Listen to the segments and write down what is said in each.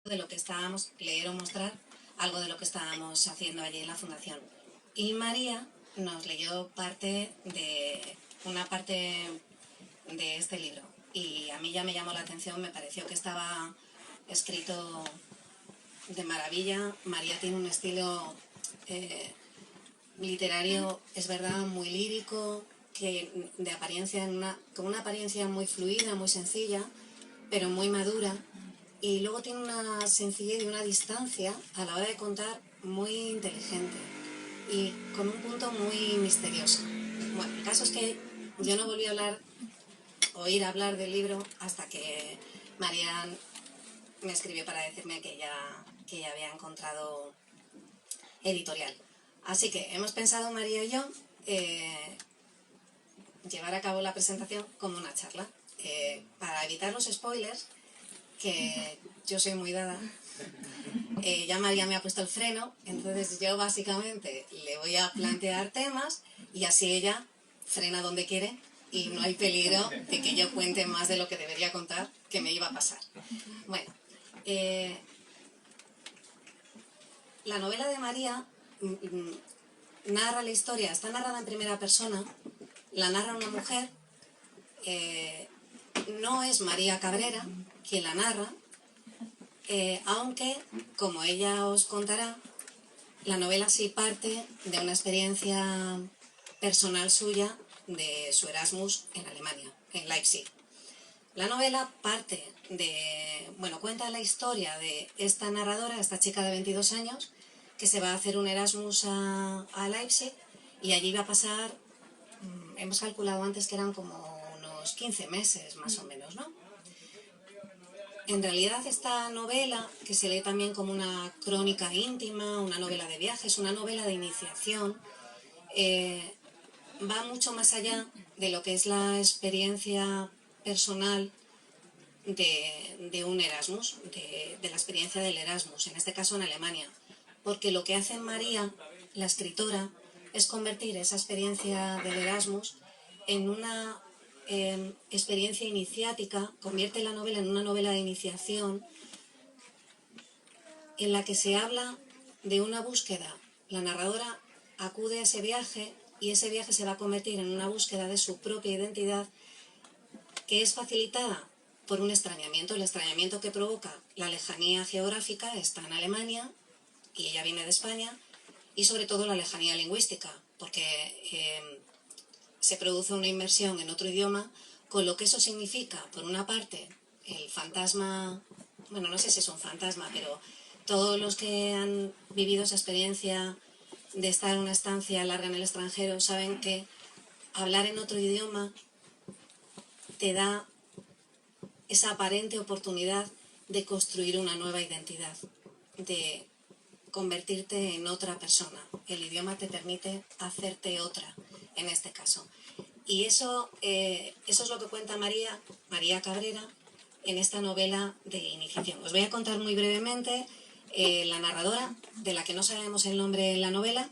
de lo que estábamos, leer o mostrar algo de lo que estábamos haciendo allí en la fundación. Y María nos leyó una parte de este libro. Y a mí ya me llamó la atención, me pareció que estaba escrito de maravilla. María tiene un estilo literario, es verdad, muy lírico, con una apariencia muy fluida, muy sencilla, pero muy madura. Y luego tiene una sencillez y una distancia a la hora de contar muy inteligente y con un punto muy misterioso. Bueno, el caso es que yo no volví a oír hablar del libro hasta que Marian me escribió para decirme que ya había encontrado editorial. Así que hemos pensado, María y yo, llevar a cabo la presentación como una charla. Para evitar los spoilers, que yo soy muy dada, ya María me ha puesto el freno, entonces yo básicamente le voy a plantear temas y así ella frena donde quiere y no hay peligro de que yo cuente más de lo que debería contar que me iba a pasar. Bueno, la novela de María narra la historia, está narrada en primera persona, la narra una mujer, no es María Cabrera quien la narra, aunque, como ella os contará, la novela sí parte de una experiencia personal suya de su Erasmus en Alemania, en Leipzig. La novela cuenta la historia de esta narradora, esta chica de 22 años, que se va a hacer un Erasmus a Leipzig y allí va a pasar, hemos calculado antes que eran como unos 15 meses más o menos, ¿no? En realidad esta novela, que se lee también como una crónica íntima, una novela de viajes, una novela de iniciación, va mucho más allá de lo que es la experiencia personal de un Erasmus, de la experiencia del Erasmus, en este caso en Alemania. Porque lo que hace María, la escritora, es convertir esa experiencia del Erasmus en una experiencia iniciática, convierte la novela en una novela de iniciación en la que se habla de una búsqueda. La narradora acude a ese viaje y ese viaje se va a convertir en una búsqueda de su propia identidad, que es facilitada por un extrañamiento. El extrañamiento que provoca la lejanía geográfica, está en Alemania y ella viene de España, y sobre todo la lejanía lingüística, porque se produce una inmersión en otro idioma, con lo que eso significa, por una parte, el fantasma, bueno, no sé si es un fantasma, pero todos los que han vivido esa experiencia de estar en una estancia larga en el extranjero saben que hablar en otro idioma te da esa aparente oportunidad de construir una nueva identidad, de convertirte en otra persona. El idioma te permite hacerte otra, en este caso. Y eso es lo que cuenta María Cabrera, en esta novela de iniciación. Os voy a contar muy brevemente. La narradora, de la que no sabemos el nombre en la novela,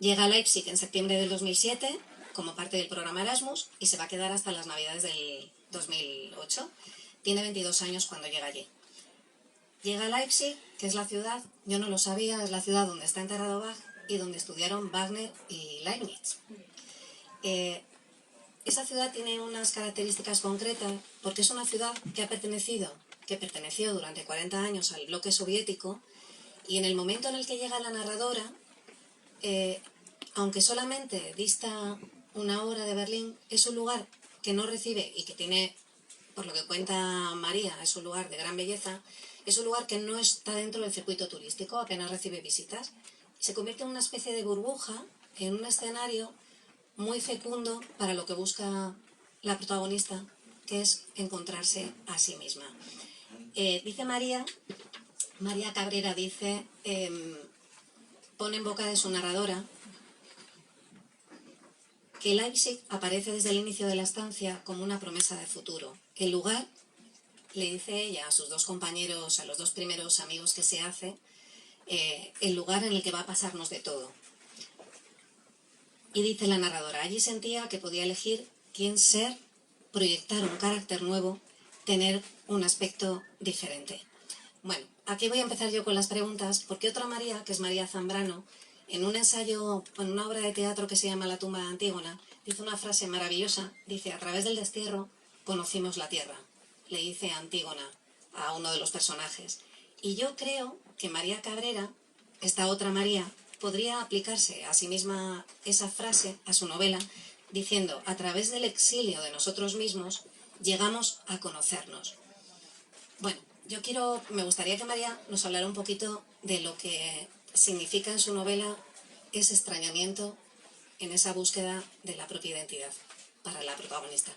llega a Leipzig en septiembre del 2007 como parte del programa Erasmus y se va a quedar hasta las Navidades del 2008. Tiene 22 años cuando llega allí. Llega a Leipzig, que es la ciudad, yo no lo sabía, es la ciudad donde está enterrado Bach y donde estudiaron Wagner y Leibniz. Esa ciudad tiene unas características concretas porque es una ciudad que perteneció durante 40 años al bloque soviético, y en el momento en el que llega la narradora, aunque solamente dista una hora de Berlín, es un lugar que no recibe y que tiene, por lo que cuenta María, es un lugar de gran belleza, es un lugar que no está dentro del circuito turístico, apenas recibe visitas. Se convierte en una especie de burbuja, en un escenario muy fecundo para lo que busca la protagonista, que es encontrarse a sí misma. Dice María Cabrera dice, pone en boca de su narradora que Leipzig aparece desde el inicio de la estancia como una promesa de futuro. El lugar, le dice ella a sus dos compañeros, a los dos primeros amigos que se hace, el lugar en el que va a pasarnos de todo. Y dice la narradora, allí sentía que podía elegir quién ser, proyectar un carácter nuevo, tener un aspecto diferente. Bueno, aquí voy a empezar yo con las preguntas, porque otra María, que es María Zambrano, en un ensayo, en una obra de teatro que se llama La tumba de Antígona, dice una frase maravillosa, dice: a través del destierro conocimos la tierra, le dice Antígona a uno de los personajes. Y yo creo que María Cabrera, esta otra María, podría aplicarse a sí misma esa frase a su novela, diciendo: a través del exilio de nosotros mismos llegamos a conocernos. Bueno, me gustaría que María nos hablara un poquito de lo que significa en su novela ese extrañamiento en esa búsqueda de la propia identidad para la protagonista.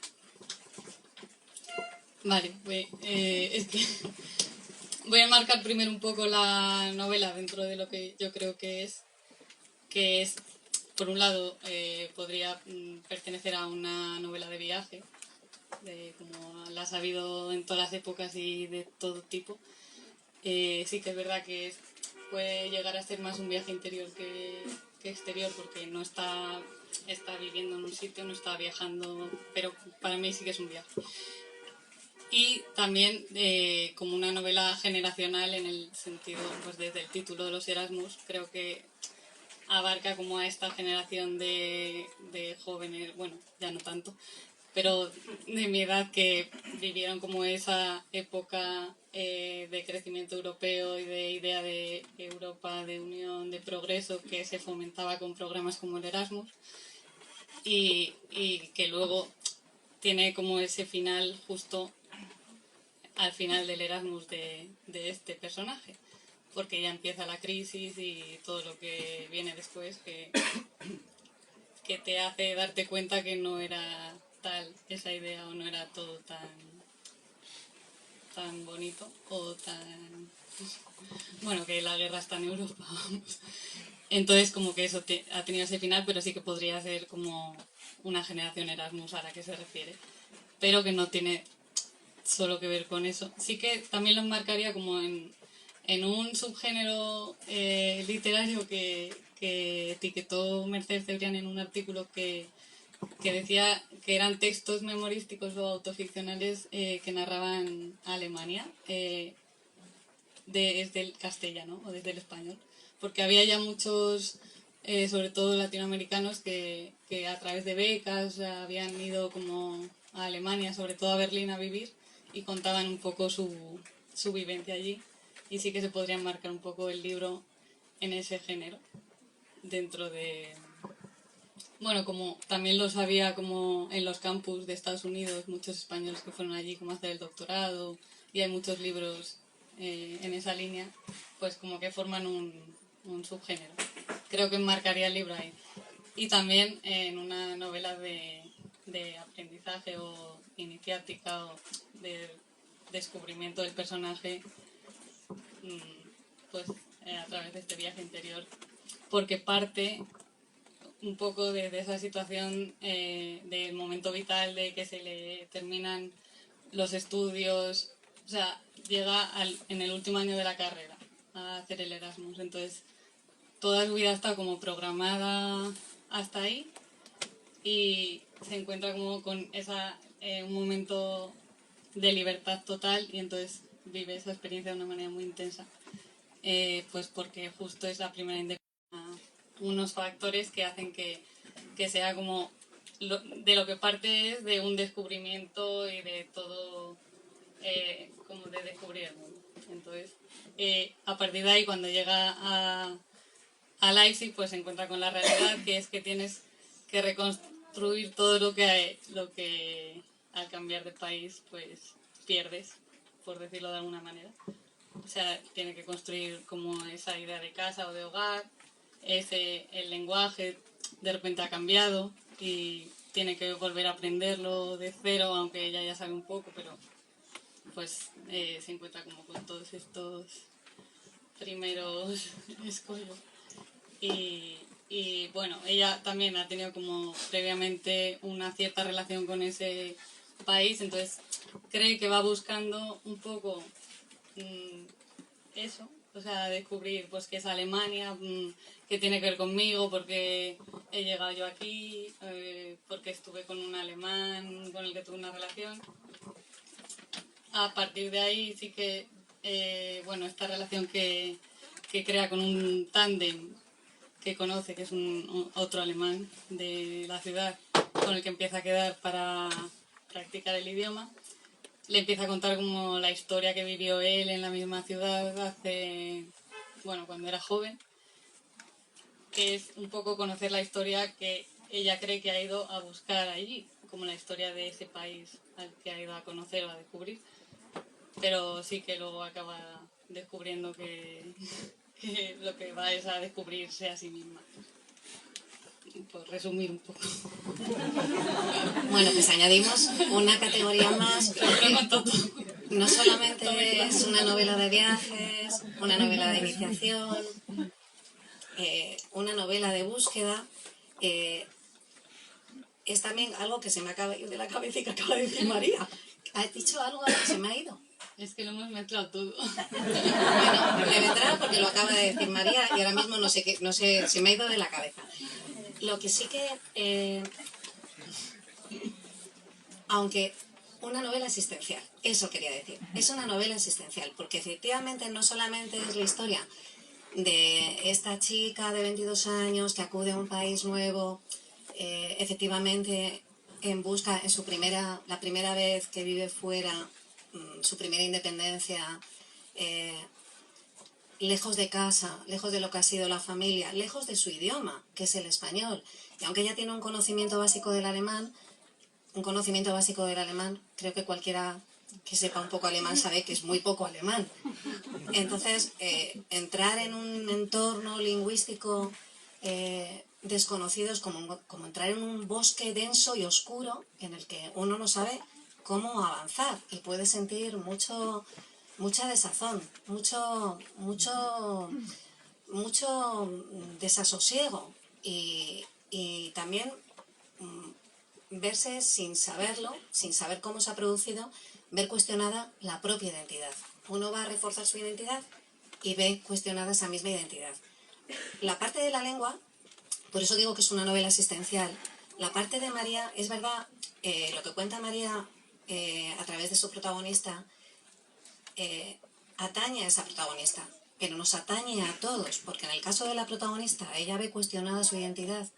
Vale, pues es que voy a marcar primero un poco la novela dentro de lo que yo creo que es, por un lado, podría pertenecer a una novela de viaje, como la has habido en todas las épocas y de todo tipo. Sí que es verdad que puede llegar a ser más un viaje interior que exterior, porque no está viviendo en un sitio, no está viajando, pero para mí sí que es un viaje. Y también como una novela generacional en el sentido, pues desde el título de los Erasmus, creo que abarca como a esta generación de jóvenes, bueno, ya no tanto, pero de mi edad, que vivieron como esa época de crecimiento europeo y de idea de Europa, de unión, de progreso, que se fomentaba con programas como el Erasmus, y que luego tiene como ese final justo al final del Erasmus de este personaje, porque ya empieza la crisis y todo lo que viene después, que te hace darte cuenta que no era tal esa idea, o no era todo tan bonito, o tan... bueno, que la guerra está en Europa, vamos. Entonces como que eso ha tenido ese final, pero sí que podría ser como una generación Erasmus a la que se refiere, pero que no tiene solo que ver con eso. Sí que también lo enmarcaría como en un subgénero literario que etiquetó Mercedes Cebrián en un artículo que decía que eran textos memorísticos o autoficcionales que narraban Alemania desde el castellano o desde el español. Porque había ya muchos, sobre todo latinoamericanos, que a través de becas habían ido como a Alemania, sobre todo a Berlín, a vivir, y contaban un poco su vivencia allí. Y sí que se podría enmarcar un poco el libro en ese género, dentro de... Bueno, como también los había como en los campus de Estados Unidos, muchos españoles que fueron allí como a hacer el doctorado, y hay muchos libros en esa línea, pues como que forman un subgénero. Creo que enmarcaría el libro ahí. Y también en una novela de aprendizaje o iniciática o de descubrimiento del personaje, pues a través de este viaje interior, porque parte un poco de esa situación del momento vital de que se le terminan los estudios, o sea, llega en el último año de la carrera a hacer el Erasmus, entonces toda su vida está como programada hasta ahí, y se encuentra como con un momento de libertad total, y entonces vive esa experiencia de una manera muy intensa, pues porque justo es la primera independencia, unos factores que hacen que sea como de lo que parte es de un descubrimiento y de todo, como de descubrir el mundo. Entonces, a partir de ahí, cuando llega a Leipzig, pues se encuentra con la realidad, que es que tienes que reconstruir todo lo que al cambiar de país pues pierdes, por decirlo de alguna manera. O sea, tiene que construir como esa idea de casa o de hogar, el lenguaje de repente ha cambiado y tiene que volver a aprenderlo de cero, aunque ella ya sabe un poco, pero pues se encuentra como con todos estos primeros escollos. Y bueno, ella también ha tenido como previamente una cierta relación con ese país, entonces cree que va buscando un poco eso, o sea, descubrir pues que es Alemania, que tiene que ver conmigo, porque he llegado yo aquí, porque estuve con un alemán con el que tuve una relación. A partir de ahí sí que bueno, esta relación que crea con un tándem que conoce, que es otro alemán de la ciudad, con el que empieza a quedar para practicar el idioma. Le empieza a contar como la historia que vivió él en la misma ciudad cuando era joven, que es un poco conocer la historia que ella cree que ha ido a buscar allí, como la historia de ese país al que ha ido a conocer o a descubrir, pero sí que luego acaba descubriendo que lo que va es a descubrirse a sí misma. Por resumir un poco. Bueno, pues añadimos una categoría más. No solamente es una novela de viajes, una novela de iniciación, una novela de búsqueda, es también algo que se me acaba de ir de la cabeza y que acaba de decir María. ¿Has dicho algo que se me ha ido? Es que lo hemos mezclado todo. Bueno, le vendrá porque lo acaba de decir María y ahora mismo no sé, se me ha ido de la cabeza. Lo que sí que, aunque una novela existencial, eso quería decir, es una novela existencial, porque efectivamente no solamente es la historia de esta chica de 22 años que acude a un país nuevo, efectivamente en busca, la primera vez que vive fuera, su primera independencia, lejos de casa, lejos de lo que ha sido la familia, lejos de su idioma, que es el español. Y aunque ella tiene un conocimiento básico del alemán, creo que cualquiera que sepa un poco alemán sabe que es muy poco alemán. Entonces, entrar en un entorno lingüístico desconocido es como entrar en un bosque denso y oscuro en el que uno no sabe cómo avanzar y puede sentir mucha desazón, mucho desasosiego y también verse sin saberlo, sin saber cómo se ha producido, ver cuestionada la propia identidad. Uno va a reforzar su identidad y ve cuestionada esa misma identidad. La parte de la lengua, por eso digo que es una novela existencial, la parte de María, es verdad, lo que cuenta María a través de su protagonista, atañe a esa protagonista, pero nos atañe a todos, porque en el caso de la protagonista, ella ve cuestionada su identidad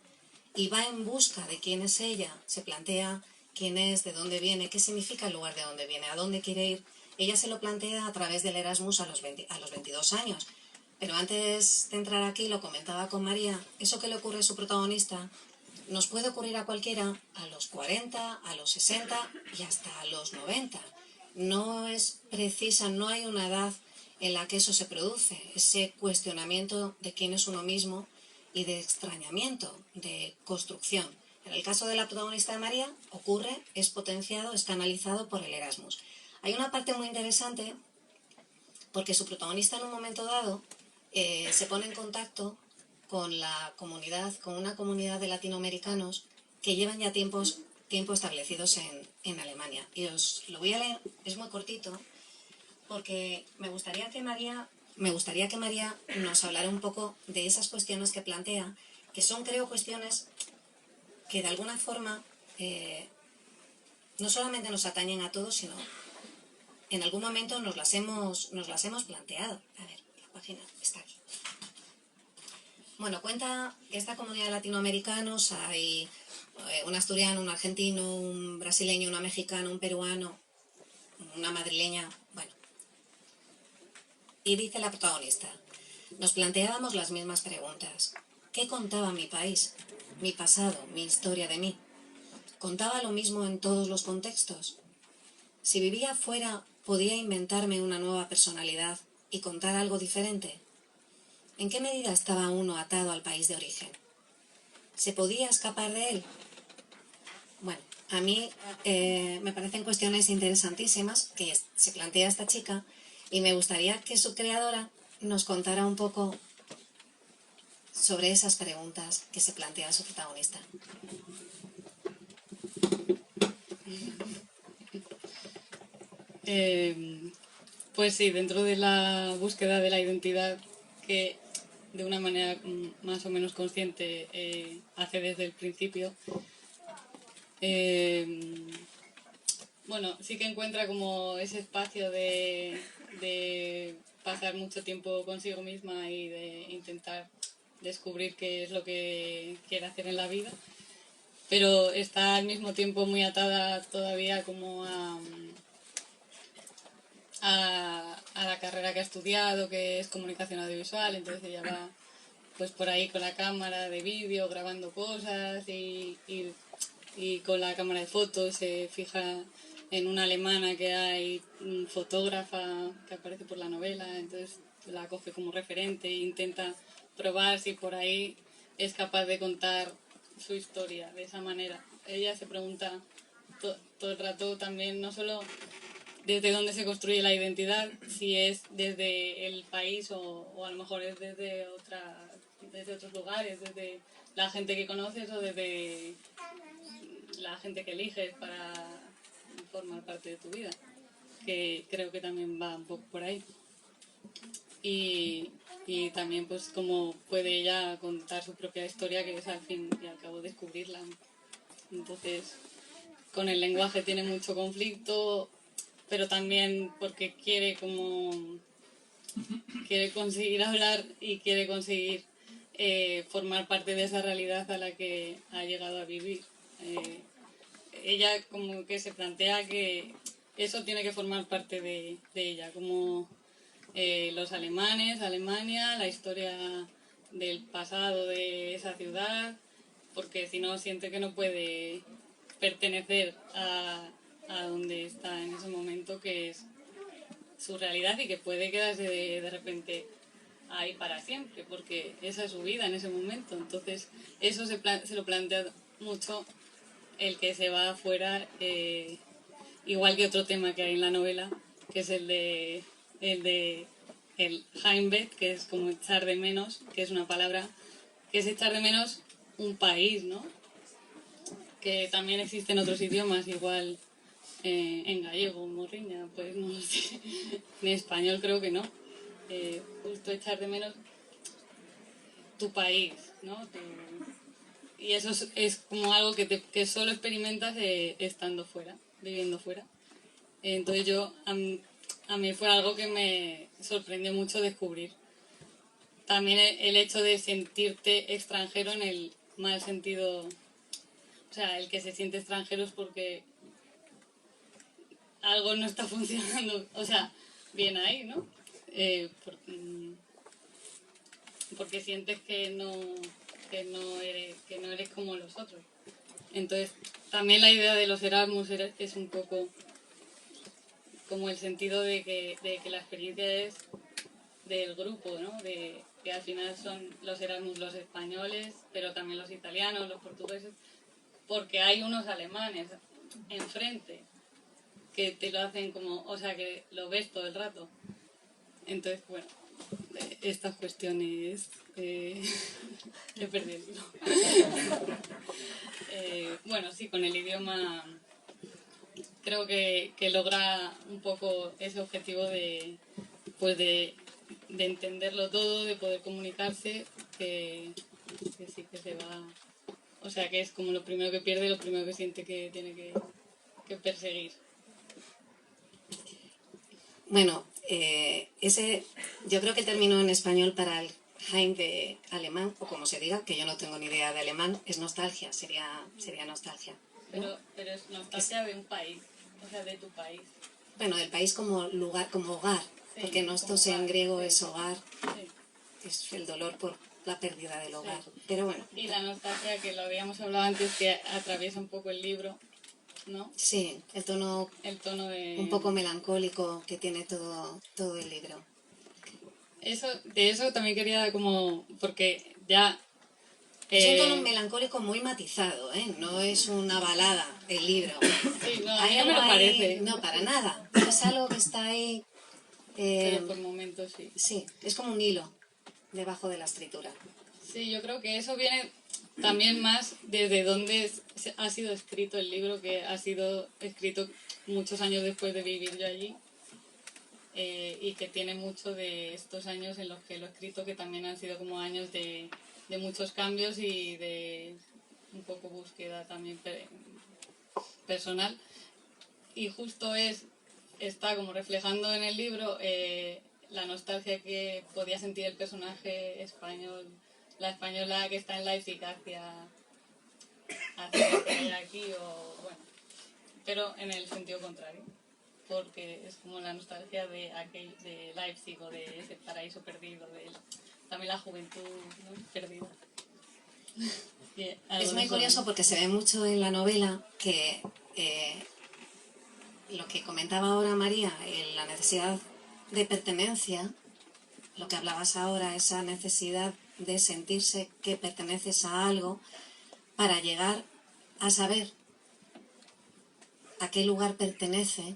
y va en busca de quién es ella, se plantea quién es, de dónde viene, qué significa el lugar de dónde viene, a dónde quiere ir. Ella se lo plantea a través del Erasmus a los 22 años. Pero antes de entrar aquí, lo comentaba con María, eso que le ocurre a su protagonista nos puede ocurrir a cualquiera a los 40, a los 60 y hasta a los 90. No es precisa, no hay una edad en la que eso se produce, ese cuestionamiento de quién es uno mismo y de extrañamiento, de construcción. En el caso de la protagonista de María, ocurre, es potenciado, es canalizado por el Erasmus. Hay una parte muy interesante porque su protagonista en un momento dado se pone en contacto con una comunidad de latinoamericanos que llevan ya tiempo establecidos en Alemania. Y os lo voy a leer, es muy cortito, porque me gustaría que María nos hablara un poco de esas cuestiones que plantea, que son, creo, cuestiones que de alguna forma no solamente nos atañen a todos, sino en algún momento nos las hemos planteado. A ver, la página está aquí. Bueno, cuenta que esta comunidad de latinoamericanos hay un asturiano, un argentino, un brasileño, una mexicana, un peruano, una madrileña, bueno. Y dice la protagonista, nos planteábamos las mismas preguntas. ¿Qué contaba mi país, mi pasado, mi historia de mí? ¿Contaba lo mismo en todos los contextos? Si vivía fuera, ¿podía inventarme una nueva personalidad y contar algo diferente? ¿En qué medida estaba uno atado al país de origen? ¿Se podía escapar de él? Bueno, a mí me parecen cuestiones interesantísimas que se plantea esta chica y me gustaría que su creadora nos contara un poco sobre esas preguntas que se plantea su protagonista. Pues sí, dentro de la búsqueda de la identidad que de una manera más o menos consciente hace desde el principio, bueno, sí que encuentra como ese espacio de de pasar mucho tiempo consigo misma y de intentar descubrir qué es lo que quiere hacer en la vida, pero está al mismo tiempo muy atada todavía como a la carrera que ha estudiado, que es comunicación audiovisual. Entonces ella va pues por ahí con la cámara de vídeo grabando cosas y con la cámara de fotos se fija en una alemana que hay, fotógrafa que aparece por la novela, entonces la coge como referente e intenta probar si por ahí es capaz de contar su historia de esa manera. Ella se pregunta todo el rato también, no solo desde dónde se construye la identidad, si es desde el país o a lo mejor es desde otros lugares, desde la gente que conoces o desde la gente que eliges para formar parte de tu vida, que creo que también va un poco por ahí. Y también pues cómo puede ella contar su propia historia, que es al fin y al cabo descubrirla. Entonces, con el lenguaje tiene mucho conflicto, pero también porque quiere conseguir hablar y quiere conseguir formar parte de esa realidad a la que ha llegado a vivir. Ella como que se plantea que eso tiene que formar parte de ella, como los alemanes, Alemania, la historia del pasado de esa ciudad, porque si no siente que no puede pertenecer a donde está en ese momento, que es su realidad, y que puede quedarse de repente ahí para siempre, porque esa es su vida en ese momento. Entonces eso se lo plantea mucho el que se va afuera, igual que otro tema que hay en la novela, que es el de el Heimweh, que es como echar de menos, que es una palabra, que es echar de menos un país, ¿no? Que también existe en otros idiomas, igual en gallego, morriña, pues no lo sé. En español creo que no. Justo echar de menos tu país, ¿no? Y eso es como algo que solo experimentas estando fuera, viviendo fuera. Entonces a mí fue algo que me sorprendió mucho descubrir. También el hecho de sentirte extranjero en el mal sentido, o sea, el que se siente extranjero es porque algo no está funcionando, o sea, bien ahí, ¿no? Porque sientes que no eres como los otros. Entonces, también la idea de los Erasmus es un poco como el sentido de que la experiencia es del grupo, ¿no? De que al final son los Erasmus los españoles, pero también los italianos, los portugueses, porque hay unos alemanes enfrente que te lo hacen como, o sea, que lo ves todo el rato. Entonces, bueno, estas cuestiones he perdido el hilo. Bueno, sí, con el idioma creo que logra un poco ese objetivo pues de entenderlo todo, de poder comunicarse, que sí que se va, o sea, que es como lo primero que pierde, lo primero que siente que tiene que perseguir. Bueno, yo creo que el término en español para el Heim de alemán, o como se diga, que yo no tengo ni idea de alemán, es nostalgia, sería nostalgia, ¿no? Pero es nostalgia de un país, o sea, de tu país. Bueno, del país como lugar, como hogar, Sí, porque nostos en hogar, griego sí. es hogar, Sí. es el dolor por la pérdida del hogar. Sí. Pero bueno. Y la nostalgia, que lo habíamos hablado antes, que atraviesa un poco el libro, ¿no? Sí, el tono de... un poco melancólico que tiene todo el libro. De eso también quería como, porque ya... Es un tono melancólico muy matizado, ¿eh? No es una balada el libro. Sí, no, a mí no me lo parece. No, para nada. Es algo que está ahí... pero por momentos sí. Sí, es como un hilo debajo de la escritura. Sí, yo creo que eso viene también más desde donde ha sido escrito el libro, que ha sido escrito muchos años después de vivir yo allí, y que tiene mucho de estos años en los que lo he escrito, que también han sido como años de muchos cambios y de un poco búsqueda también personal. Y justo es está como reflejando en el libro la nostalgia que podía sentir el personaje español, la española que está en Leipzig hacia lo que hay aquí, o bueno, pero en el sentido contrario, porque es como la nostalgia de Leipzig o de ese paraíso perdido, de también la juventud, ¿no?, perdida. Es muy curioso porque se ve mucho en la novela que lo que comentaba ahora María, la necesidad de pertenencia, lo que hablabas ahora, esa necesidad de sentirse que perteneces a algo para llegar a saber a qué lugar pertenece,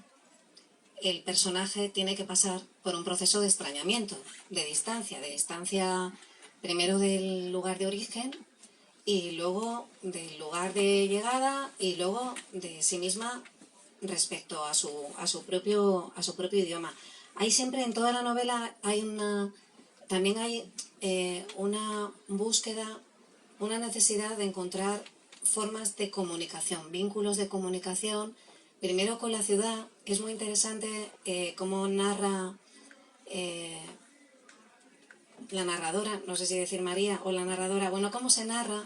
el personaje tiene que pasar por un proceso de extrañamiento, de distancia primero del lugar de origen y luego del lugar de llegada y luego de sí misma respecto a su propio idioma. Hay siempre en toda la novela también hay una búsqueda, una necesidad de encontrar formas de comunicación, vínculos de comunicación, primero con la ciudad, que es muy interesante cómo narra la narradora, no sé si decir María o la narradora, bueno, cómo se narra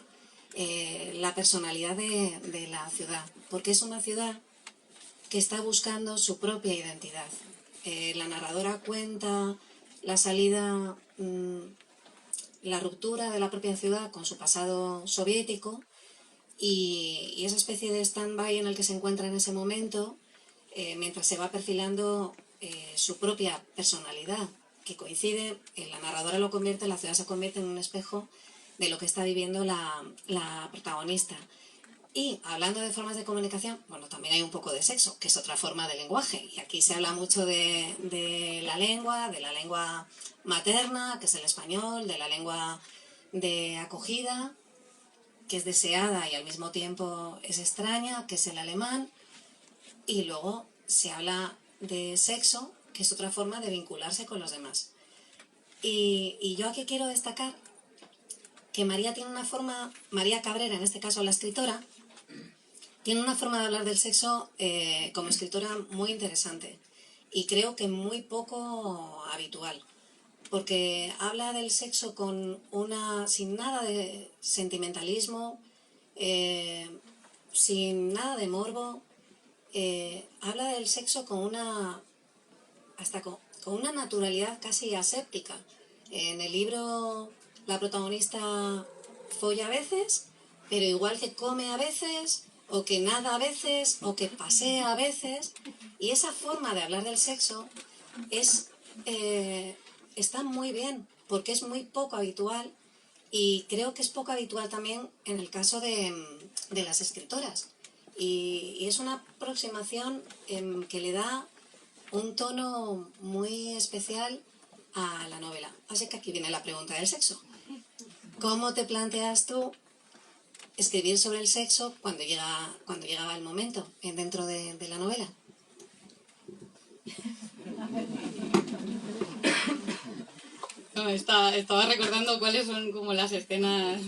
la personalidad de la ciudad, porque es una ciudad que está buscando su propia identidad. La narradora cuenta la salida, la ruptura de la propia ciudad con su pasado soviético y esa especie de stand-by en el que se encuentra en ese momento, mientras se va perfilando su propia personalidad, que coincide, la narradora lo convierte, la ciudad se convierte en un espejo de lo que está viviendo la protagonista. Y hablando de formas de comunicación, bueno, también hay un poco de sexo, que es otra forma de lenguaje. Y aquí se habla mucho de la lengua materna, que es el español, de la lengua de acogida, que es deseada y al mismo tiempo es extraña, que es el alemán. Y luego se habla de sexo, que es otra forma de vincularse con los demás. Y yo aquí quiero destacar que María tiene una forma, María Cabrera, en este caso la escritora, tiene una forma de hablar del sexo como escritora muy interesante y creo que muy poco habitual, porque habla del sexo sin nada de sentimentalismo, sin nada de morbo, habla del sexo con una naturalidad casi aséptica. En el libro la protagonista folla a veces, pero igual que come a veces, o que nada a veces, o que pasea a veces. Y esa forma de hablar del sexo está muy bien, porque es muy poco habitual y creo que es poco habitual también en el caso de las escritoras. Y es una aproximación que le da un tono muy especial a la novela. Así que aquí viene la pregunta del sexo. ¿Cómo te planteas tú escribir sobre el sexo cuando llegaba el momento dentro de la novela? No, estaba recordando cuáles son como las escenas.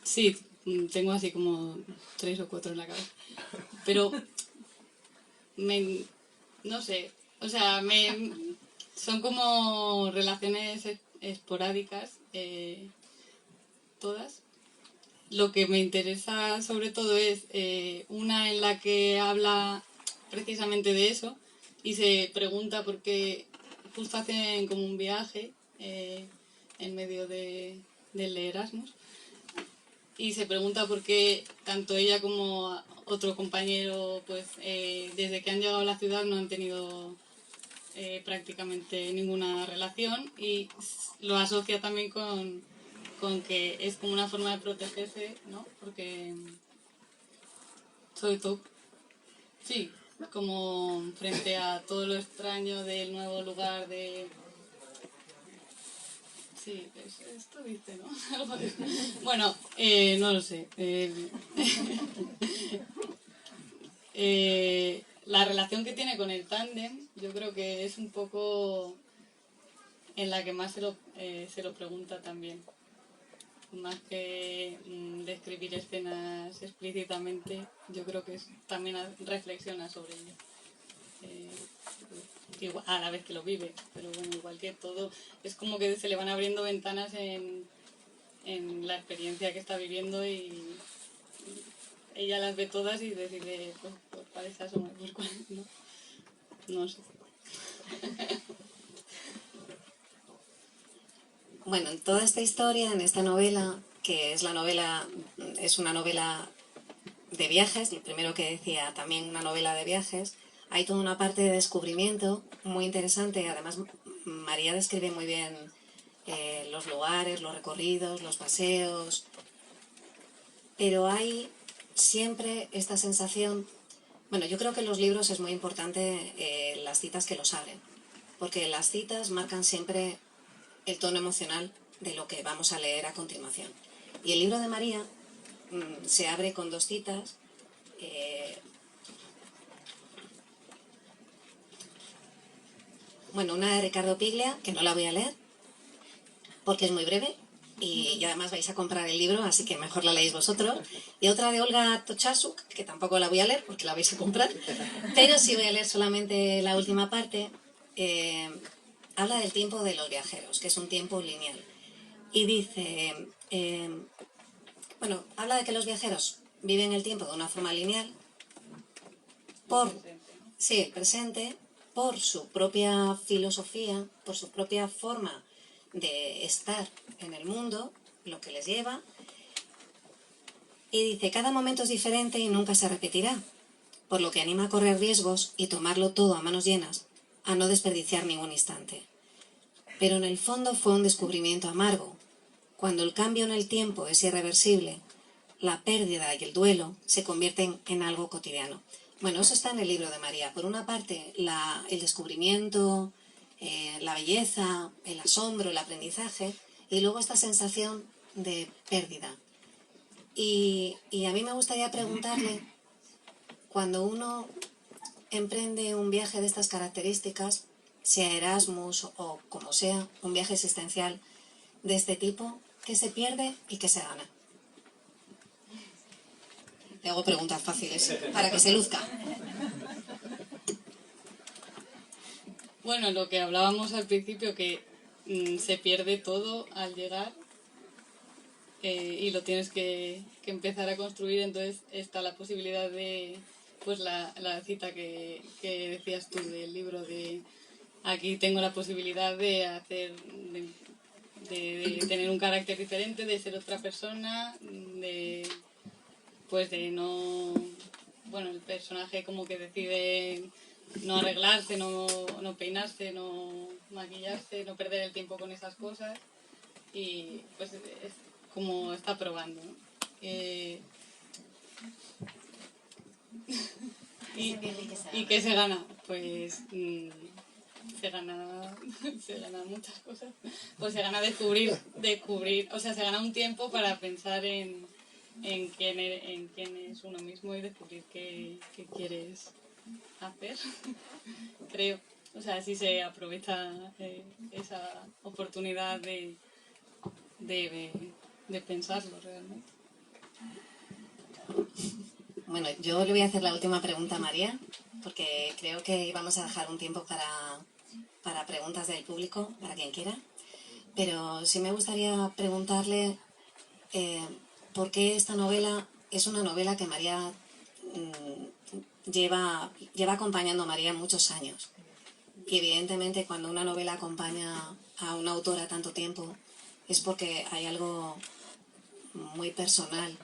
Sí, tengo así como 3 o 4 en la cabeza. Pero no sé, o sea, son como relaciones esporádicas, todas. Lo que me interesa sobre todo es una en la que habla precisamente de eso y se pregunta por qué justo hacen como un viaje en medio del Erasmus y se pregunta por qué tanto ella como otro compañero, pues desde que han llegado a la ciudad no han tenido prácticamente ninguna relación y lo asocia también con que es como una forma de protegerse, ¿no? Porque, sobre todo, sí, como frente a todo lo extraño del nuevo lugar de... Sí, esto dice, ¿no? Bueno, no lo sé. La relación que tiene con el tándem, yo creo que es un poco en la que más se lo pregunta también. más que describir escenas explícitamente, yo creo que también reflexiona sobre ello. Igual, a la vez que lo vive, pero bueno, igual que todo, es como que se le van abriendo ventanas en la experiencia que está viviendo y ella las ve todas y decide, pues para esas o por cuál, ¿no? No sé. Bueno, en toda esta historia, en esta novela, que es es una novela de viajes, lo primero que decía, también una novela de viajes, hay toda una parte de descubrimiento muy interesante. Además, María describe muy bien los lugares, los recorridos, los paseos, pero hay siempre esta sensación. Bueno, yo creo que en los libros es muy importante las citas que los abren, porque las citas marcan siempre el tono emocional de lo que vamos a leer a continuación. Y el libro de María se abre con dos citas. Bueno, una de Ricardo Piglia, que no la voy a leer, porque es muy breve, y además vais a comprar el libro, así que mejor la leéis vosotros. Y otra de Olga Tokarczuk, que tampoco la voy a leer, porque la vais a comprar, pero sí voy a leer solamente la última parte. Habla del tiempo de los viajeros, que es un tiempo lineal. Y dice, bueno, habla de que los viajeros viven el tiempo de una forma lineal, sí, el presente, por su propia filosofía, por su propia forma de estar en el mundo, lo que les lleva. Y dice, cada momento es diferente y nunca se repetirá, por lo que anima a correr riesgos y tomarlo todo a manos llenas, a no desperdiciar ningún instante. Pero en el fondo fue un descubrimiento amargo. Cuando el cambio en el tiempo es irreversible, la pérdida y el duelo se convierten en algo cotidiano. Bueno, eso está en el libro de María. Por una parte, el descubrimiento, la belleza, el asombro, el aprendizaje, y luego esta sensación de pérdida. Y a mí me gustaría preguntarle, cuando uno emprende un viaje de estas características, sea Erasmus o como sea, un viaje existencial de este tipo, ¿qué se pierde y qué se gana? Le hago preguntas fáciles para que se luzca. Bueno, lo que hablábamos al principio, que se pierde todo al llegar y lo tienes que empezar a construir, entonces está la posibilidad de, pues la cita que decías tú del libro, de aquí tengo la posibilidad de hacer, de tener un carácter diferente, de ser otra persona, pues de no, bueno, el personaje como que decide no arreglarse, no peinarse, no maquillarse, no perder el tiempo con esas cosas y pues es como está probando, ¿no? ¿Y qué se gana? Pues se gana muchas cosas. Pues se gana descubrir, o sea, se gana un tiempo para pensar en quién es uno mismo y descubrir qué quieres hacer, creo. O sea, si se aprovecha esa oportunidad de pensarlo realmente. Bueno, yo le voy a hacer la última pregunta a María, porque creo que vamos a dejar un tiempo para preguntas del público, para quien quiera. Pero sí me gustaría preguntarle por qué esta novela es una novela que María lleva acompañando a María muchos años. Y evidentemente cuando una novela acompaña a una autora tanto tiempo es porque hay algo muy personal,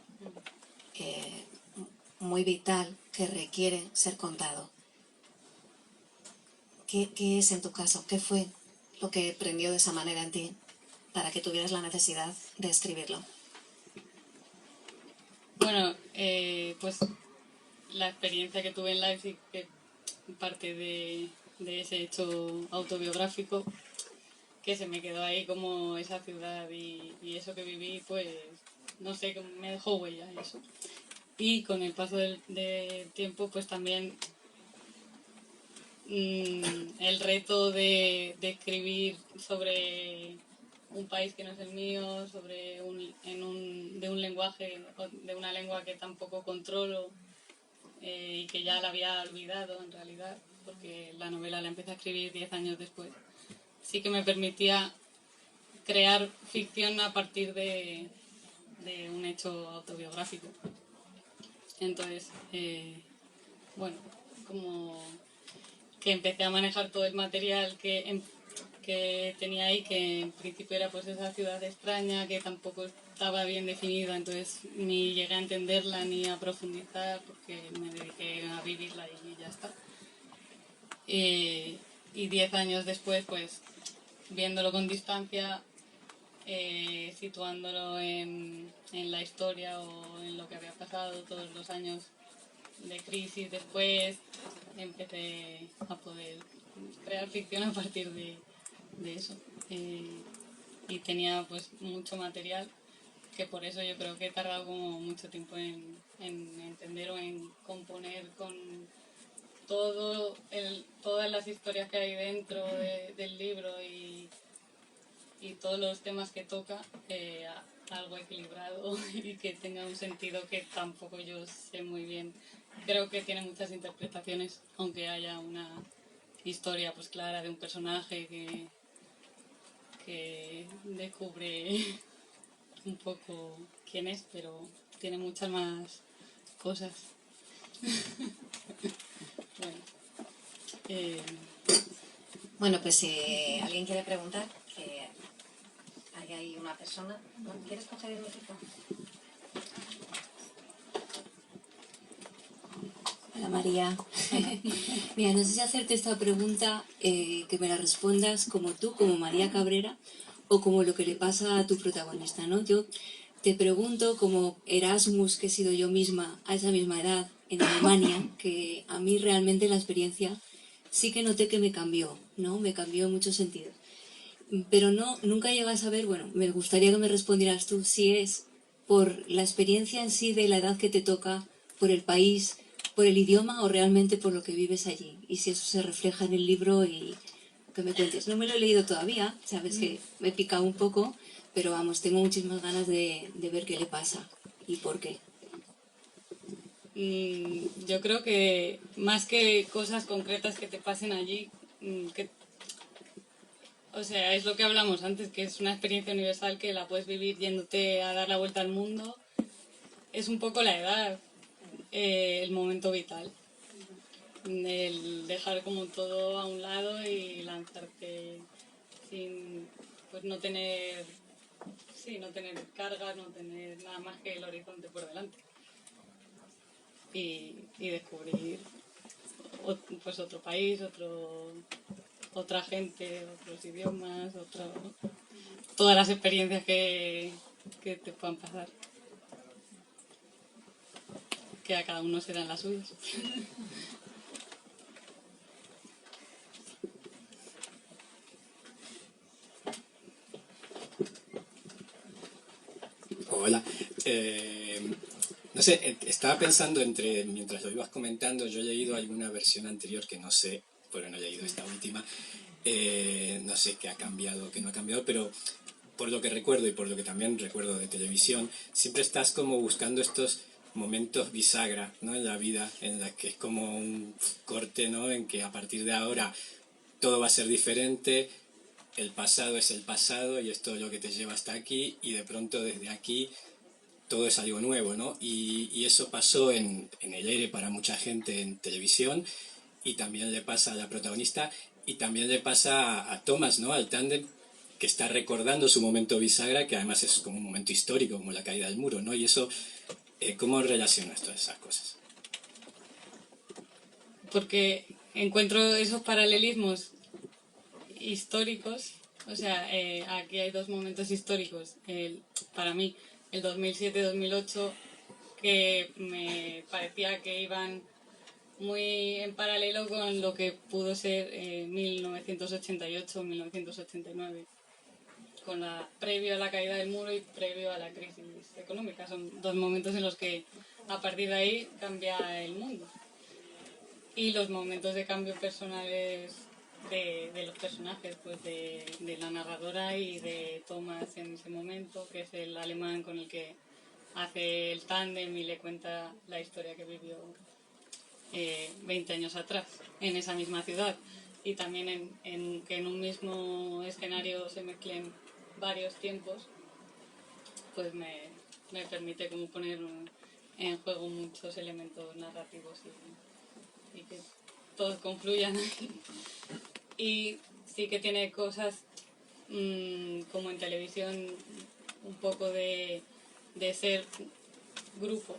muy vital, que requiere ser contado. ¿Qué es en tu caso? ¿Qué fue lo que prendió de esa manera en ti para que tuvieras la necesidad de escribirlo? Bueno, pues la experiencia que tuve en Leipzig, que parte de ese hecho autobiográfico, que se me quedó ahí como esa ciudad y eso que viví, pues no sé, me dejó huella eso. Y con el paso del tiempo, pues también el reto de escribir sobre un país que no es el mío, de un lenguaje, de una lengua que tampoco controlo y que ya la había olvidado en realidad, porque la novela la empecé a escribir 10 años después. Sí que me permitía crear ficción a partir de un hecho autobiográfico. Entonces, bueno, como que empecé a manejar todo el material que tenía ahí, que en principio era pues esa ciudad extraña que tampoco estaba bien definida, entonces ni llegué a entenderla ni a profundizar porque me dediqué a vivirla y ya está. Y 10 años después, pues viéndolo con distancia, situándolo en la historia o en lo que había pasado todos los años de crisis después, empecé a poder crear ficción a partir de eso. Y tenía pues mucho material, que por eso yo creo que he tardado como mucho tiempo en entender o en componer con todas las historias que hay dentro del libro y todos los temas que toca, algo equilibrado y que tenga un sentido que tampoco yo sé muy bien. Creo que tiene muchas interpretaciones, aunque haya una historia pues clara de un personaje que descubre un poco quién es, pero tiene muchas más cosas. Bueno, Bueno, pues si alguien quiere preguntar, que hay ahí una persona. ¿No? ¿Quieres coger el micrófono? Hola María. Mira, no sé si hacerte esta pregunta, que me la respondas como tú, como María Cabrera, o como lo que le pasa a tu protagonista, ¿no? Yo te pregunto como Erasmus, que he sido yo misma a esa misma edad en Alemania, que a mí realmente la experiencia sí que noté que me cambió, ¿no? Me cambió en muchos sentidos. Pero no, nunca llegas a saber, bueno, me gustaría que me respondieras tú si es por la experiencia en sí de la edad que te toca, por el país, por el idioma o realmente por lo que vives allí. Y si eso se refleja en el libro y que me cuentes. No me lo he leído todavía, sabes que me he picado un poco, pero vamos, tengo muchísimas ganas de ver qué le pasa y por qué. yo creo que más que cosas concretas que te pasen allí, o sea, es lo que hablamos antes, que es una experiencia universal que la puedes vivir yéndote a dar la vuelta al mundo. Es un poco la edad, el momento vital. El dejar como todo a un lado y lanzarte sin, pues no tener cargas, no tener nada más que el horizonte por delante. Y descubrir pues otro país, otra gente, otros idiomas, todas las experiencias que te puedan pasar. Que a cada uno serán las suyas. Hola. No sé, estaba pensando mientras lo ibas comentando, yo he leído alguna versión anterior que no sé, porque no he leído esta última, no sé qué ha cambiado, qué no ha cambiado, pero por lo que recuerdo y por lo que también recuerdo de televisión, siempre estás como buscando estos momentos bisagra, ¿no? En la vida, en la que es como un corte, ¿no? En que a partir de ahora todo va a ser diferente, el pasado es el pasado y esto es lo que te lleva hasta aquí y de pronto desde aquí todo es algo nuevo, ¿no? Y eso pasó en El Aire para mucha gente en televisión y también le pasa a la protagonista y también le pasa a Thomas, ¿no? Al tándem que está recordando su momento bisagra, que además es como un momento histórico, como la caída del muro, ¿no? Y eso, ¿cómo relacionas todas esas cosas? Porque encuentro esos paralelismos históricos. O sea, aquí hay dos momentos históricos. Para mí, el 2007-2008, que me parecía que iban muy en paralelo con lo que pudo ser 1988-1989, previo a la caída del muro y previo a la crisis económica. Son dos momentos en los que a partir de ahí cambia el mundo. Y los momentos de cambio personales de los personajes, pues de la narradora y de Thomas en ese momento, que es el alemán con el que hace el tándem y le cuenta la historia que vivió 20 años atrás, en esa misma ciudad. Y también que en un mismo escenario se mezclen varios tiempos, pues me permite como poner en juego muchos elementos narrativos y que todos confluyan ahí. Y sí que tiene cosas como en televisión, un poco de ser grupo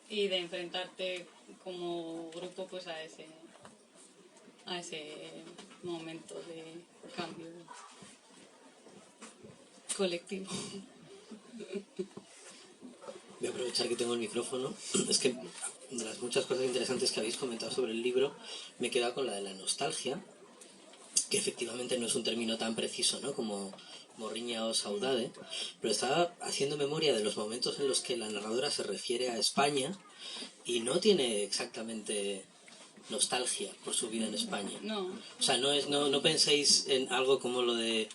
y de enfrentarte como grupo pues a ese momento de cambio colectivo. Voy a aprovechar que tengo el micrófono. Es que de las muchas cosas interesantes que habéis comentado sobre el libro, me he quedado con la de la nostalgia, que efectivamente no es un término tan preciso, ¿no?, como morriña o saudade, pero estaba haciendo memoria de los momentos en los que la narradora se refiere a España y no tiene exactamente nostalgia por su vida en España. No, O sea, no penséis en algo como lo de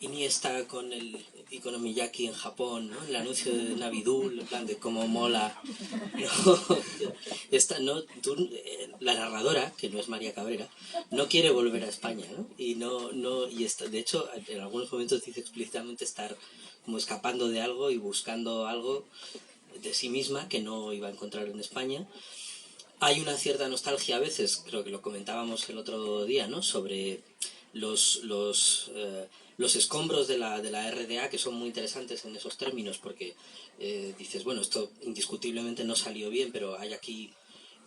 Iniesta con el icono Miyaki en Japón, ¿no? El anuncio de Navidul, en plan de cómo mola. La narradora, que no es María Cabrera, no quiere volver a España, ¿no? De hecho, en algunos momentos dice explícitamente estar como escapando de algo y buscando algo de sí misma que no iba a encontrar en España. Hay una cierta nostalgia a veces, creo que lo comentábamos el otro día, ¿no?, sobre los escombros de la RDA, que son muy interesantes en esos términos, porque dices, bueno, esto indiscutiblemente no salió bien, pero hay aquí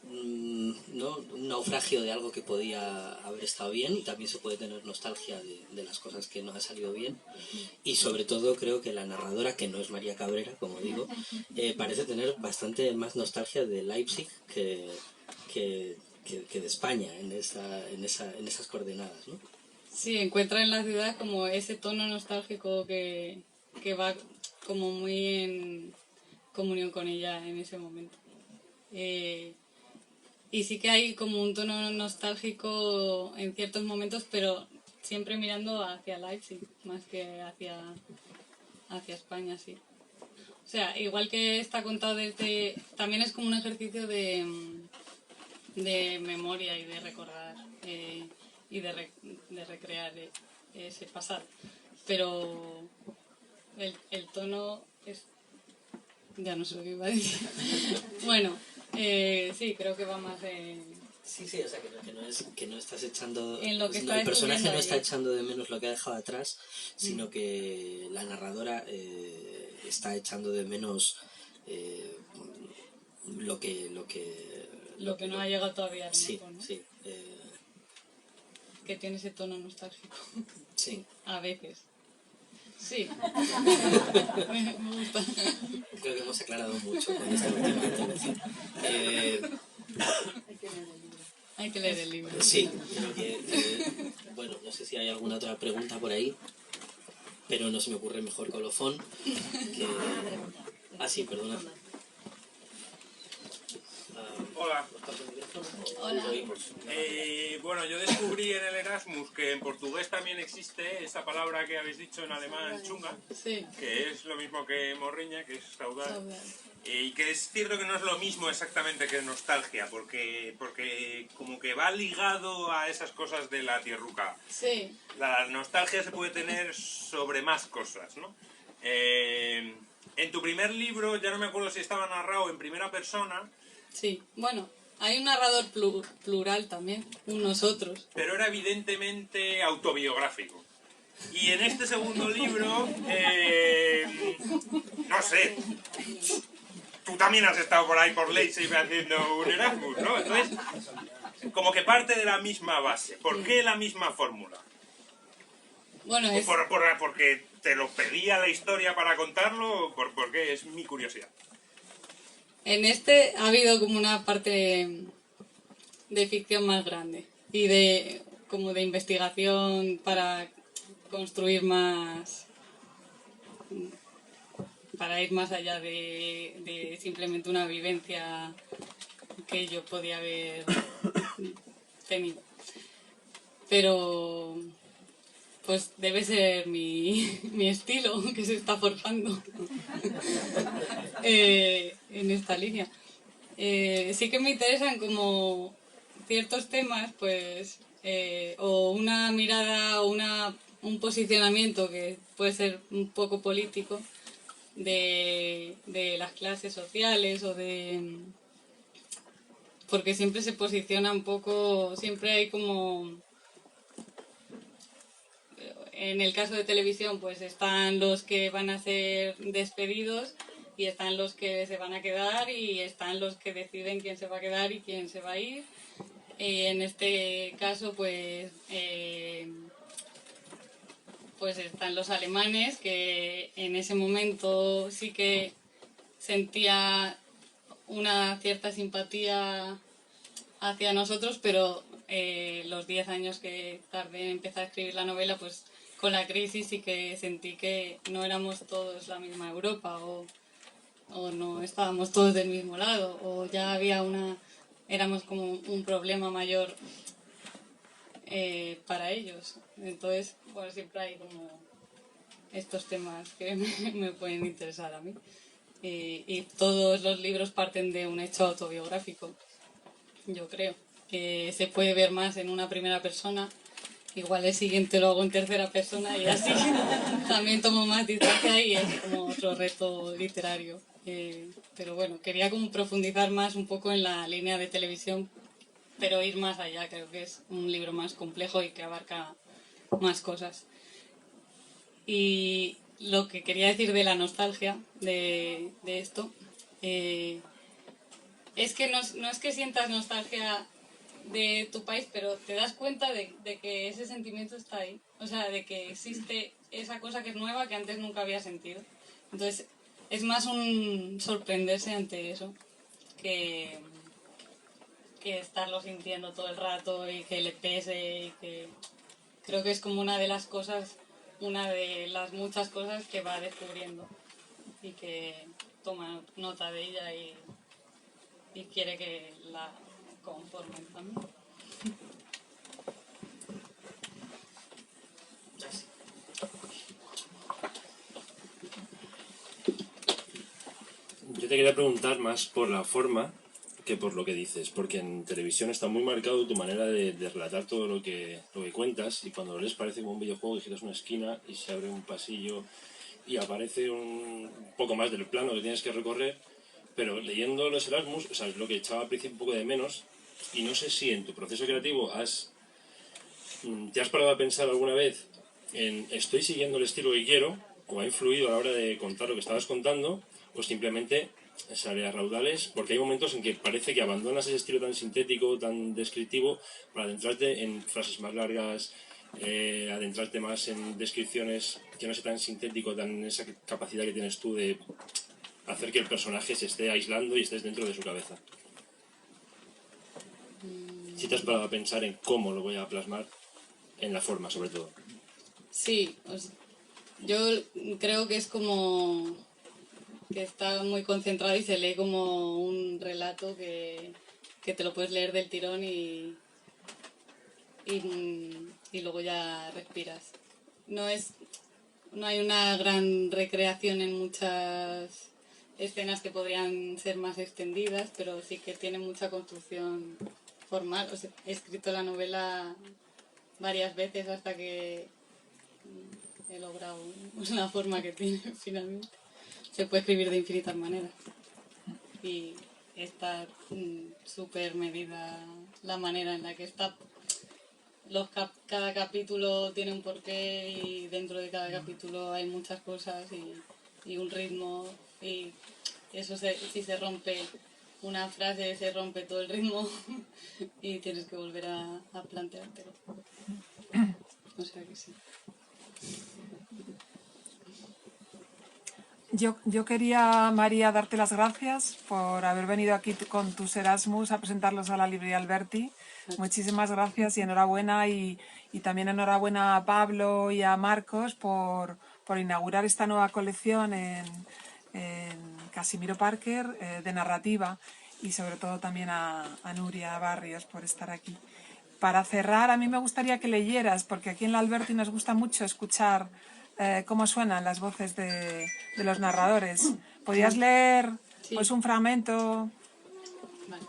¿no?, un naufragio de algo que podía haber estado bien, y también se puede tener nostalgia de las cosas que no han salido bien. Y sobre todo creo que la narradora, que no es María Cabrera, como digo, parece tener bastante más nostalgia de Leipzig que de España en esas coordenadas, ¿no? sí, encuentra en la ciudad como ese tono nostálgico que va como muy en comunión con ella en ese momento. Y sí que hay como un tono nostálgico en ciertos momentos, pero siempre mirando hacia Leipzig, más que hacia España, sí. O sea, igual que está contado desde... También es como un ejercicio de memoria y de recordar y de recrear ese pasado. Pero el tono es... Ya no sé lo que iba a decir. Bueno, sí, creo que va más en... Sí, o sea, que no estás echando... En lo que el personaje no está echando de menos lo que ha dejado atrás, sino que la narradora está echando de menos lo que no ha llegado todavía a sí, ¿no? sí. Que tiene ese tono nostálgico. Sí. A veces. Sí. Me gusta. Creo que hemos aclarado mucho con esta última intervención. Hay que leer el libro. Sí, creo que... bueno, no sé si hay alguna otra pregunta por ahí, pero no se me ocurre mejor colofón que... Ah, sí, perdona. Hola. Hola. Bueno, yo descubrí en el Erasmus que en portugués también existe esa palabra que habéis dicho en alemán, chunga, Sí. que es lo mismo que morriña, que es saudade. Saudade. Y que es cierto que no es lo mismo exactamente que nostalgia, porque como que va ligado a esas cosas de la tierruca. Sí. La nostalgia se puede tener sobre más cosas, ¿no? En tu primer libro, ya no me acuerdo si estaba narrado en primera persona, Sí. Bueno, hay un narrador plural también, un nosotros. pero era evidentemente autobiográfico. Y en este segundo libro, no sé, tú también has estado por ahí por Leipzig haciendo un Erasmus, ¿no? Entonces, como que parte de la misma base. ¿Por qué la misma fórmula? Bueno, es... ¿Porque te lo pedía la historia para contarlo o por qué? Es mi curiosidad. En este ha habido como una parte de ficción más grande y como de investigación para construir más, para ir más allá de simplemente una vivencia que yo podía haber tenido. pero pues debe ser mi estilo que se está forjando en esta línea. Sí que me interesan como ciertos temas, pues, o una mirada o un posicionamiento que puede ser un poco político de las clases sociales o de... porque siempre se posiciona un poco, siempre hay como... En el caso de televisión, pues están los que van a ser despedidos y están los que se van a quedar y están los que deciden quién se va a quedar y quién se va a ir. En este caso, pues están los alemanes, que en ese momento sí que sentía una cierta simpatía hacia nosotros, pero los 10 años que tardé en empezar a escribir la novela, pues con la crisis sí que sentí que no éramos todos la misma Europa o no estábamos todos del mismo lado o ya había éramos como un problema mayor para ellos. Entonces, bueno, siempre hay como estos temas que me pueden interesar a mí. Y todos los libros parten de un hecho autobiográfico, yo creo, que se puede ver más en una primera persona. Igual el siguiente lo hago en tercera persona y así también tomo más distancia y es como otro reto literario. Pero bueno, quería como profundizar más un poco en la línea de televisión, pero ir más allá. Creo que es un libro más complejo y que abarca más cosas. Y lo que quería decir de la nostalgia de esto, es que no es que sientas nostalgia de tu país, pero te das cuenta de que ese sentimiento está ahí. O sea, de que existe esa cosa que es nueva que antes nunca había sentido. Entonces, es más un sorprenderse ante eso que estarlo sintiendo todo el rato y que le pese y que... Creo que es como una de las muchas cosas que va descubriendo y que toma nota de ella y quiere que la conformen también. Yo te quería preguntar más por la forma que por lo que dices, porque en televisión está muy marcado tu manera de relatar todo lo que cuentas, y cuando lo lees parece como un videojuego que giras una esquina y se abre un pasillo y aparece un poco más del plano que tienes que recorrer, pero leyendo los Erasmus, o sea, es lo que echaba al principio un poco de menos, y no sé si en tu proceso creativo te has parado a pensar alguna vez en ¿estoy siguiendo el estilo que quiero? ¿O ha influido a la hora de contar lo que estabas contando? O simplemente sale a raudales, porque hay momentos en que parece que abandonas ese estilo tan sintético, tan descriptivo, para adentrarte en frases más largas, adentrarte más en descripciones que no sea tan sintético, tan esa capacidad que tienes tú de hacer que el personaje se esté aislando y estés dentro de su cabeza. Si te has parado a pensar en cómo lo voy a plasmar en la forma, sobre todo. Sí, yo creo que es como que está muy concentrado y se lee como un relato que te lo puedes leer del tirón y luego ya respiras. No hay una gran recreación en muchas escenas que podrían ser más extendidas, pero sí que tiene mucha construcción formal. O sea, he escrito la novela varias veces hasta que he logrado la forma que tiene finalmente. Se puede escribir de infinitas maneras y está súper medida la manera en la que está. Cada capítulo tiene un porqué y dentro de cada capítulo hay muchas cosas y un ritmo, y eso si se rompe una frase se rompe todo el ritmo y tienes que volver a planteártelo. O sea que sí. Yo quería, María, darte las gracias por haber venido aquí con tus Erasmus a presentarlos a la librería Alberti. Muchísimas gracias y enhorabuena, y también enhorabuena a Pablo y a Marcos por inaugurar esta nueva colección en Casimiro Parker de narrativa, y sobre todo también a Nuria Barrios por estar aquí. para cerrar, a mí me gustaría que leyeras, porque aquí en la Alberti nos gusta mucho escuchar cómo suenan las voces de los narradores. ¿Podrías leer pues un fragmento? Vale.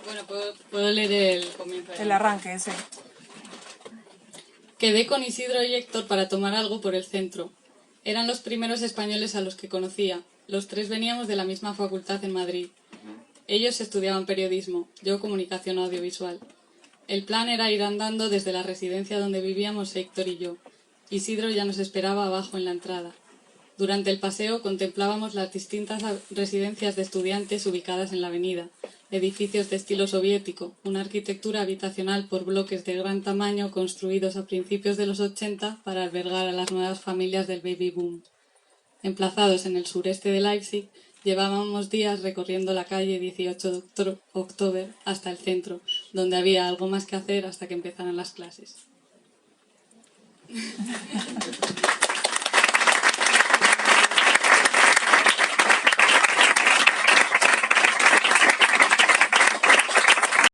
Bueno, puedo leer el comienzo. El arranque, sí. Quedé con Isidro y Héctor para tomar algo por el centro. Eran los primeros españoles a los que conocía. Los tres veníamos de la misma facultad en Madrid. Ellos estudiaban periodismo, yo comunicación audiovisual. El plan era ir andando desde la residencia donde vivíamos Héctor y yo. Isidro ya nos esperaba abajo en la entrada. Durante el paseo contemplábamos las distintas residencias de estudiantes ubicadas en la avenida, edificios de estilo soviético, una arquitectura habitacional por bloques de gran tamaño construidos a principios de los 80 para albergar a las nuevas familias del baby boom. Emplazados en el sureste de Leipzig, llevábamos días recorriendo la calle 18 de octubre hasta el centro, donde había algo más que hacer hasta que empezaran las clases.